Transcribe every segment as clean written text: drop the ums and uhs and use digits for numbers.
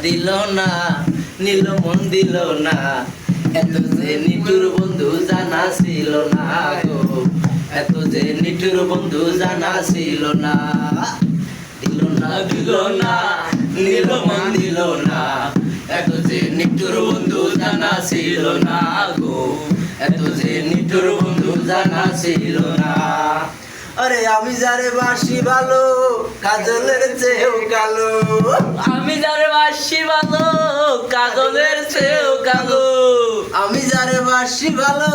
দিল না নীল মন দিল না এত যে নিঠুর বন্ধু জানা ছিল না গো এত যে নিঠুর বন্ধু জানা ছিল না দিল না নীল মন দিল না এত যে নিঠুর বন্ধু জানা ছিল না গো এত যে নিঠুর বন্ধু জানা ছিল না আরে আমি যারে বাসি ভালো কাজলের চেয়েও কালো আমি যারে বাসি ভালো কাজলের চেয়েও কালো আমি যারে বাসি ভালো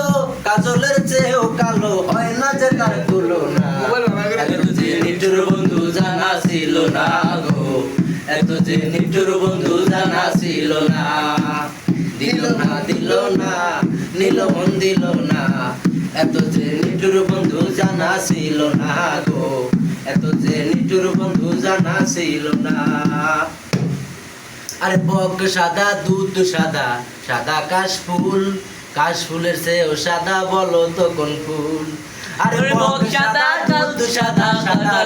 কাজলের চেয়েও কালো হয় না যে তার তুলনা এত যে নিঠুর বন্ধু জানা ছিল না গো এত যে নিঠুর বন্ধু জানা ছিল না দিল না নীল মন দিল না এত যে নিঠুর বন্ধু জানা ছিল না গো এত যে নিঠুর বন্ধু জানা ছিল না আরে বক সাদা দুধ সাদা সাদা কাশফুলের চেয়েও সাদা বলো তো কোন ফুল আরে বক সাদা দুধ সাদা সাদা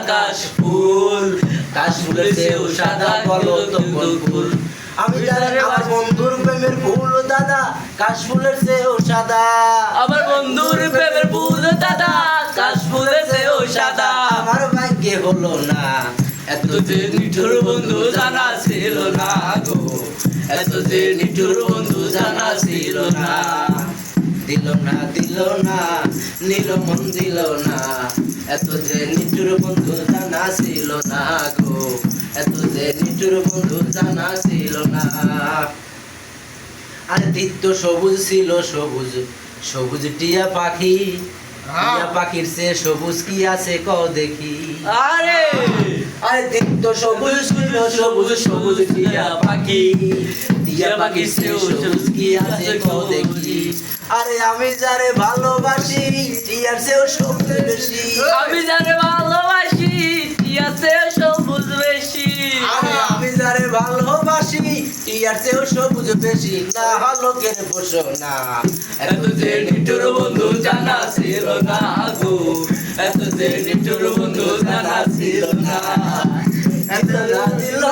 কাশফুলের চেয়েও সাদা বলো তো কোন ফুল আমি জানি আমার বন্ধুর প্রেমের ফুল দাদা কাশফুলের চেয়েও সাদা আমার বন্ধুর প্রেমের ফুল দাদা কাশফুলের চেয়েও সাদা আমার ভাগ্যে হলো না এত যে নিঠুর বন্ধু জানা ছিল না গো এত যে নিঠুর বন্ধু জানা ছিল না দিল না নীল মন দিল না এত যে নিঠুর বন্ধু জানা ছিল না গো এত যে নিঠুর বন্ধু জানা ছিল না আরে তিত্ত সবুজ ছিল সবুজ টিয়া পাখির চেয়ে সবুজ কি আছে ক দেখি আরে তিত্ত সবুজ ছিল সবুজ টিয়া পাখির চেয়ে সবুজ কি আছে ক দেখি আরে আমি যারে ভালোবাসি টিয়ার চেয়েও সবুজ বেশি আমি যারে ভালোবাসি টিয়ার চেয়েও সবুজ বেশি আমি যারে ভালোবাসি টিয়ার চেয়েও সবুজ বেশি না লোকের বসো না এত যে নিঠুর বন্ধু জানা ছিল না গো এত যে নিঠুর বন্ধু জানা ছিল না এত দিল